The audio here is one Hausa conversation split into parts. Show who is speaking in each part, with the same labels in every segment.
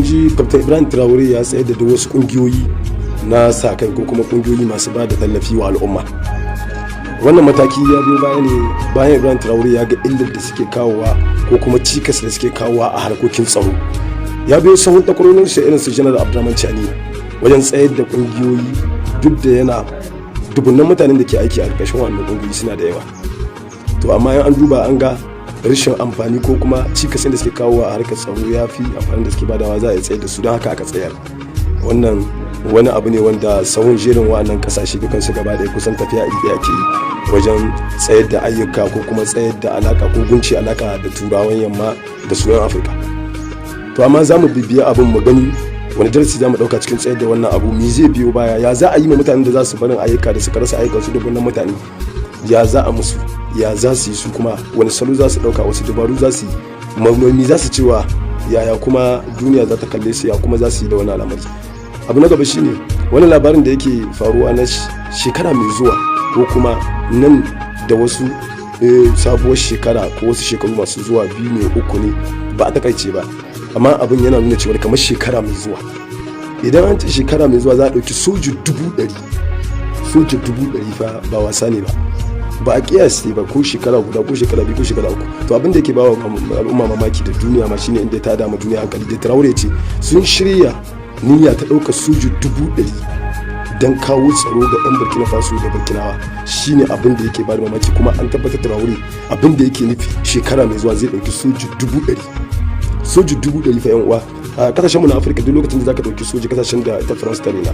Speaker 1: kun ji Dr. Ibrahim Traore ya tsayar da wasu kungiyoyi na sa kai ko kuma kungiyoyi masu ba da tallafi wa al'umma. Wannan mataki ya biyo bayan Ibrahim Traore ya ga illar da suke kawowa ko kuma cikas da suke kawowa a harkokin tsaro. Ya biyo sahun takwarorin shi irin su General Abdurrahman Chani wajen tsayar da kungiyoyi, duk da yana dubunnan mutanen da ke aiki a ƙarƙashin wannan kungiyoyi suna da yawa. To amma an duba an ga rashin amfani ko kuma cikasin da suke kawo a harkar tsaro ya fi amfani da suke badawa, za a yi tsayar da su, don haka aka tsayar. Wannan wani abu ne wanda sahun jerin wa'annan kasashe dukan su gaba ɗaya kusan tafiya iri ɗaya ke wajen tsayar da ayyuka ko kuma tsayar da alaka ko gunci alaka da turawan yamma da sunan Afirka. To amma za mu bibiya abin mu gani wani darasi za mu ɗauka cikin tsayar da wannan abu, me zai biyo baya, ya za a yi ma mutanen da za su barin ayyuka da suka rasa ayyukan su dubunnan mutane, ya za a musu, ya za su yi su kuma wani salo za su dauka, wasu dabaru za su yi, manomi za su cewa yaya kuma duniya za ta kalle su, ya kuma za su yi da wani al'amari. Abu na gaba shine wani labarin da yake faruwa na shekara mai zuwa ko kuma nan da wasu sabuwar shekara ko wasu shekaru masu zuwa 2 ne 3 ne ba a takaice ba, amma abin yana nuna cewa kamar shekara mai zuwa, idan an ce shekara mai zuwa za a ɗauki soji 100,000. Soji 100,000 fa ba wasa ne ba a kiyasi ba, ko shekara guda ko shekara 2 ko shekara 3. To abin da ke bawa al'umma mamaki da duniya ma shine inda ta dama duniya hankali da Traore ce sun shirya niyya ta ɗaukar soji 100,000 don kawo tsaro ga 'yan Burkina Faso da Burkinawa. Shine abin da yake bada mamaki, kuma an tabbatar Traore abin da yake nufi shekara mai zuwa zai ɗauki soji 100,000. Soji 100,000 fa yan uwa. A kasashenmu na Afirka duk lokacin da zaka dauki soji, kasashen da ta France ta rena,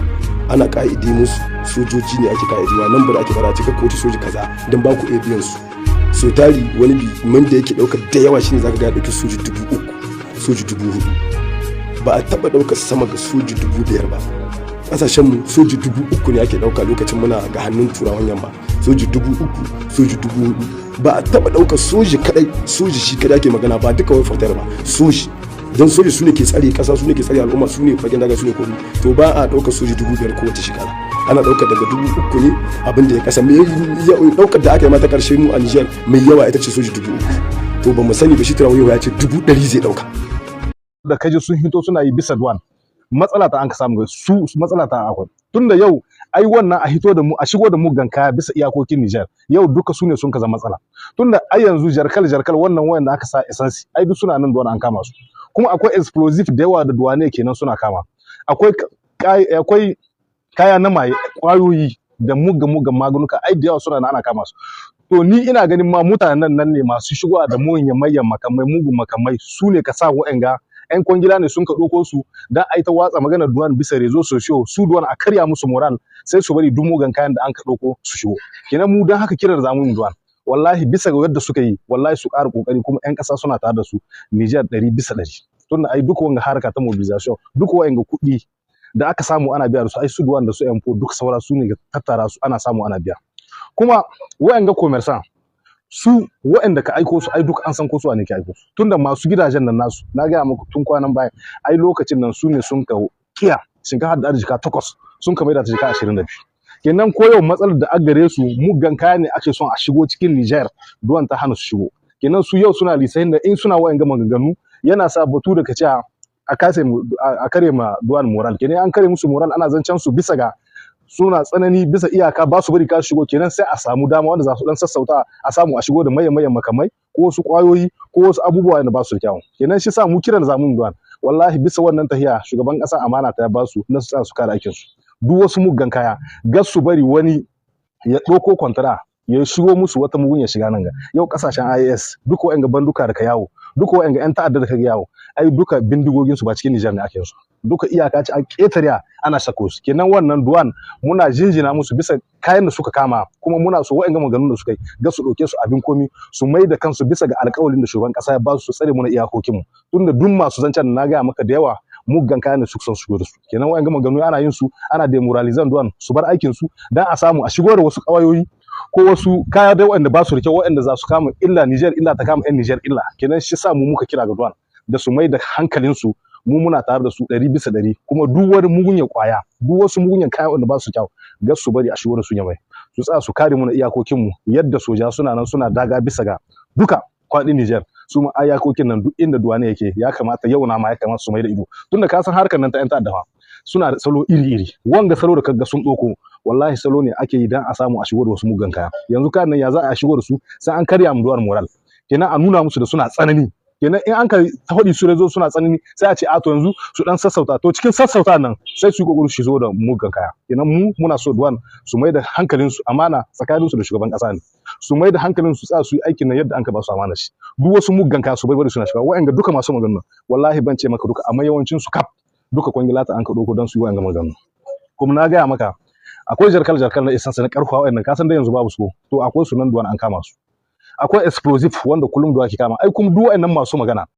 Speaker 1: ana ka'ide musu sojoji ne ake ka'idewa, nan bar ake fara cika kowace soji kaza don ba ku iya biyan su. So tari wani bi man da yake daukar da yawa shine zaka ga dauki soji 3,000, soji 4,000. Ba a taba daukar sama ga soji 5,000 ba. Kasashenmu soji 3,000 ne ake dauka lokacin muna ga hannun turawan yamma. Soji 3,000, soji 4,000. Ba a taba daukar soji kadai, soji shi kadai ake magana, ba duka wai fatar ba, soji. Don soji su ne ke tsare kasa, su ne ke tsare al'umma, su ne fagen daga, su ne komi. To ba a ɗaukar soji 5,000 kowace shekara, ana ɗaukar daga 3,000 ne abin da ya kasa. Ɗaukar da aka yi mata ƙarshe mu a Nijar mai yawa ita ce soji 3,000. To ba mu sani ba, shi Traore ya ce 100,000 zai ɗauka.
Speaker 2: Da kaji sun hito suna yi bisa duwan, matsala ta an ka samu su, matsala ta akwai. Tunda yau ai wannan a hito da mu, a shigo da mu kaya bisa iyakokin Nijar, yau duka su ne sun ka zama matsala. Tunda ai yanzu jarkal wannan wayanda aka sa esansi, ai duk suna nan duwan an kama su. Kuma akwai explosive da yawa da duwane kenan suna kama, akwai kaya na maye, kwayoyi da mugan maganuka, ai da yawa suna ana kama su. To ni ina ganin ma mutanen nan ne masu shigowa da mugun makamai, mugun makamai, su ne ka sa wa'anga ƴan kwangila ne sun ka ɗauko su dan ai ta watsa maganar duwan bisa rezo sosio, su duwan a karya musu moral, sai su bari duk mugan kayan da an ka ɗauko su shigo. Kenan mu dan haka kiran zamu yi duwan, wallahi bisa ga yadda suka yi, wallahi su ƙara ƙoƙari, kuma 'yan ƙasa suna tare da su Nijar 100%. Tunda ai duk wanga harka ta mobilization, duk wanga kuɗi da aka samu ana biya da su, ai su duwan da su yanfo duk saura su ne ga tattara su ana samu ana biya. Kuma wa'anga commerçant su wa'anda ka aiko su, ai duk an san ko su ne ke aiko su. Tunda masu gidajen nan nasu, na gaya muku tun kwanan baya, ai lokacin nan su ne sun ka kiya shinkafa da arzika 8 sun ka maida ta jika 22. Kenan ko yau matsalar da gare su muggan kaya ne ake son a shigo cikin Niger, duwan ta hana su shigo. Kenan su yau suna lisahin da in suna wa'anga maganganu yana sa batu da kace a kare ma duwan moral. Kenan an kare musu moral, ana zancen su bisa ga suna tsanani bisa iyaka, ba su bari ka shigo. Kenan sai a samu dama wanda za su dan sassauta, a samu a shigo da mayan makamai ko wasu kwayoyi ko wasu abubuwa da ba su da kyau. Kenan shi sa mu kiran zamun duwan, wallahi bisa wannan tahiya shugaban kasa amana ta ba su na su kare aikin su. Duk wasu muggan kaya gas su bari wani ya ɗauko kwantara ya shigo musu wata mugun ya shiga nan ga. Yau kasashen IAS duka wa'anga banduka da ka yawo, duka wa'anga 'yan ta'adda da ka yawo, ai duka bindigogin su ba cikin Nijar ne ake su, duka iyaka ce an ƙetare ana sako su. Kenan wannan duwan muna jinjina musu bisa kayan da suka kama, kuma muna so wa'anga maganganun da suka yi ga su ɗauke su abin komi, su mai da kansu bisa ga alƙawarin da shugaban ƙasa ya ba su tsare muna iyakokin mu. Tunda duk masu zancen na gaya maka da yawa muggan kayan da suka son shigo da su. Kenan wa'anga maganganu ana yin su, ana demoralizan duwan su bar aikin su dan a samu a shigo da wasu ƙawayoyi ko wasu kaya da waɗanda ba su da kyau, waɗanda za su kama illa Niger, illa ta kama 'yan Niger illa. Kenan shi sa mu muka kira ga duwan da su mai da hankalin su, mu muna tare da su 100%. Kuma duk wani mugunya kwaya, duk wasu mugunyan kaya wanda ba su kyau, ga su bari a shigo da su Yamai, su tsaya su kare mu na iyakokin mu, yadda soja suna nan suna daga bisa ga duka kwaɗin Niger, su ma ayakokin nan duk inda duwane yake ya kamata yau na ma ya kamata su mai da ido tunda ka san harkar nan ta yan ta'adda suna da salo iri-iri wanga salo da kaga sun ɗauko wallahi salo ne ake yi dan a samu a shigo da wasu mugan kaya yanzu kan nan ya za a shigo da su sai an karya mu duwar moral kenan a nuna musu da suna tsanani kenan in an ka tafaɗi su zo suna tsanani sai a ce a to yanzu su dan sassauta to cikin sassauta nan sai su yi kokari su zo da mugan kaya kenan mu muna so duwan su mai da hankalin su amana tsakanin su da shugaban kasa ne su mai da hankalin su tsaya su yi aikin nan yadda an ka ba su amana shi duk wasu mugan kaya su bai bari suna shiga wa'anga duka masu magana wallahi ban ce maka duka amma yawancin su kaf duka kwangilata an ka ɗauko don su yi wa'anga magana kuma na gaya maka akwai jarkal na isansa na karfa wa'annan ka san da yanzu babu su to akwai su nan duwan an kama su akwai explosive wanda kullum duwa ke kama ai kuma duk wa'annan masu magana